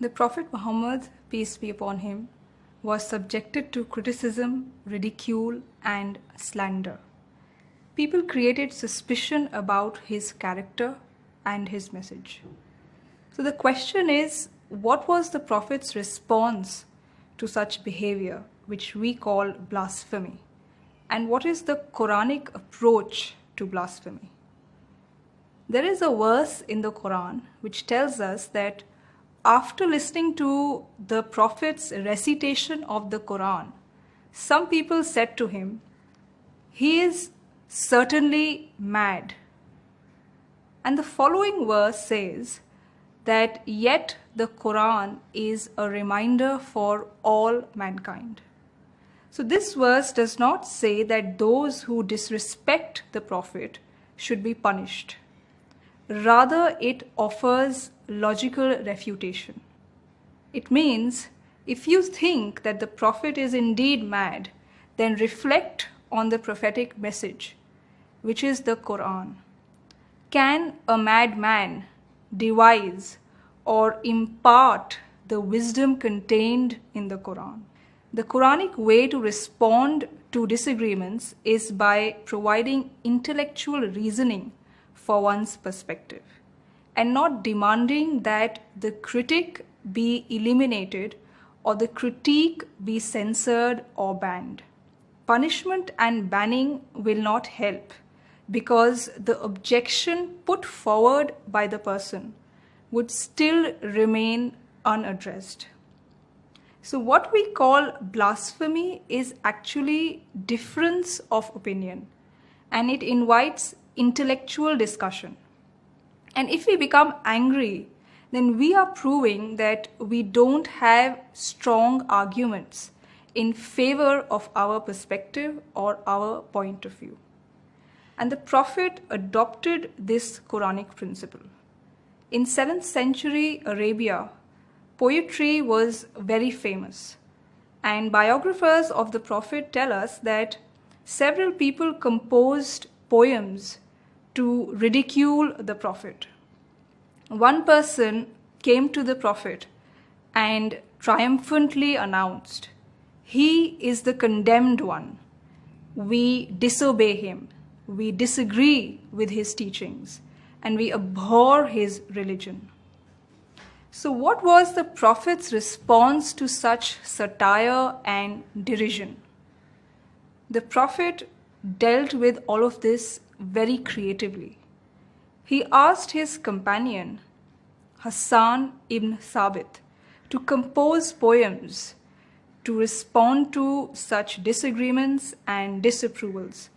The Prophet Muhammad, peace be upon him, was subjected to criticism, ridicule, and slander. People created suspicion about his character and his message. So the question is, what was the Prophet's response to such behavior, which we call blasphemy? And what is the Quranic approach to blasphemy? There is a verse in the Quran which tells us that after listening to the Prophet's recitation of the Quran, some people said to him, "He is certainly mad." And the following verse says that yet the Quran is a reminder for all mankind. So this verse does not say that those who disrespect the Prophet should be punished. Rather, it offers logical refutation. It means if you think that the Prophet is indeed mad, then reflect on the prophetic message, which is the Quran. Can a madman devise or impart the wisdom contained in the Quran? The Quranic way to respond to disagreements is by providing intellectual reasoning for one's perspective and not demanding that the critic be eliminated or the critique be censored or banned. Punishment and banning will not help because the objection put forward by the person would still remain unaddressed. So what we call blasphemy is actually difference of opinion, and it invites intellectual discussion. And if we become angry, then we are proving that we don't have strong arguments in favor of our perspective or our point of view. And the Prophet adopted this Quranic principle. In 7th century Arabia, poetry was very famous. And biographers of the Prophet tell us that several people composed poems to ridicule the Prophet. One person came to the Prophet and triumphantly announced, "He is the condemned one. We disobey him. We disagree with his teachings, and we abhor his religion." So what was the Prophet's response to such satire and derision? The Prophet dealt with all of this very creatively. He asked his companion, Hassan ibn Thabit, to compose poems to respond to such disagreements and disapprovals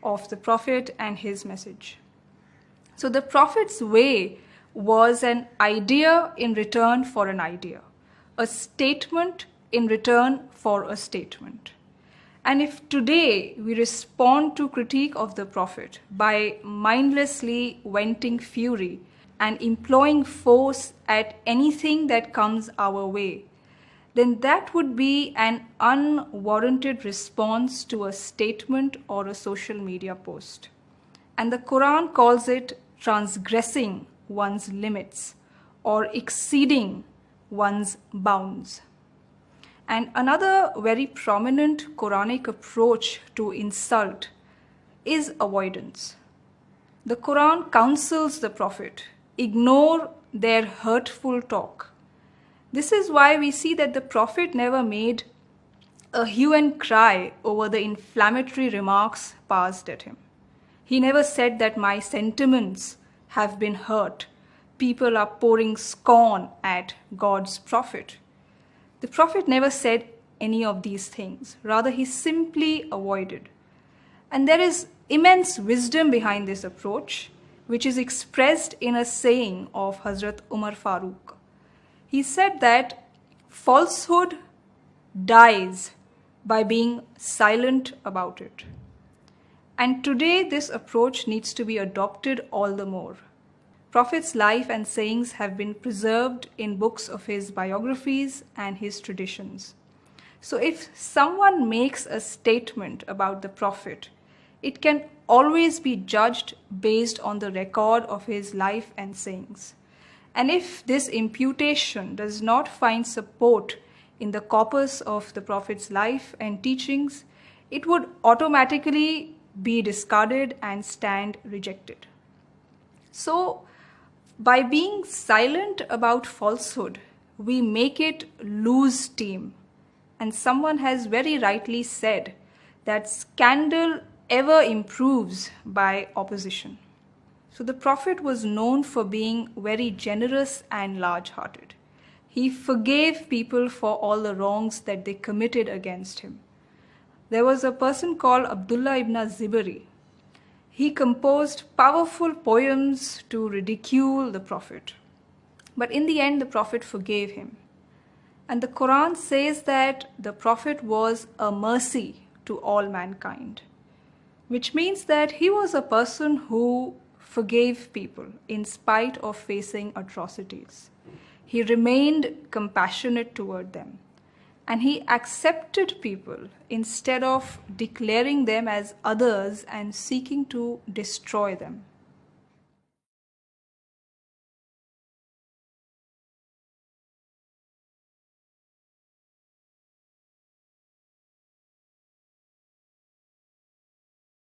of the Prophet and his message. So the Prophet's way was an idea in return for an idea, a statement in return for a statement. And if today we respond to critique of the Prophet by mindlessly venting fury and employing force at anything that comes our way, then that would be an unwarranted response to a statement or a social media post. And the Quran calls it transgressing one's limits or exceeding one's bounds. And another very prominent Quranic approach to insult is avoidance. The Quran counsels the Prophet, ignore their hurtful talk. This is why we see that the Prophet never made a hue and cry over the inflammatory remarks passed at him. He never said that my sentiments have been hurt. People are pouring scorn at God's Prophet. The Prophet never said any of these things. Rather, he simply avoided. And there is immense wisdom behind this approach, which is expressed in a saying of Hazrat Umar Farooq. He said that falsehood dies by being silent about it. And today this approach needs to be adopted all the more. Prophet's life and sayings have been preserved in books of his biographies and his traditions. So if someone makes a statement about the Prophet, it can always be judged based on the record of his life and sayings. And if this imputation does not find support in the corpus of the Prophet's life and teachings, it would automatically be discarded and stand rejected. So, by being silent about falsehood, we make it lose steam. And someone has very rightly said that scandal ever improves by opposition. So the Prophet was known for being very generous and large-hearted. He forgave people for all the wrongs that they committed against him. There was a person called Abdullah ibn Zibari. He composed powerful poems to ridicule the Prophet. But in the end, the Prophet forgave him. And the Quran says that the Prophet was a mercy to all mankind, which means that he was a person who forgave people in spite of facing atrocities. He remained compassionate toward them, and he accepted people instead of declaring them as others and seeking to destroy them.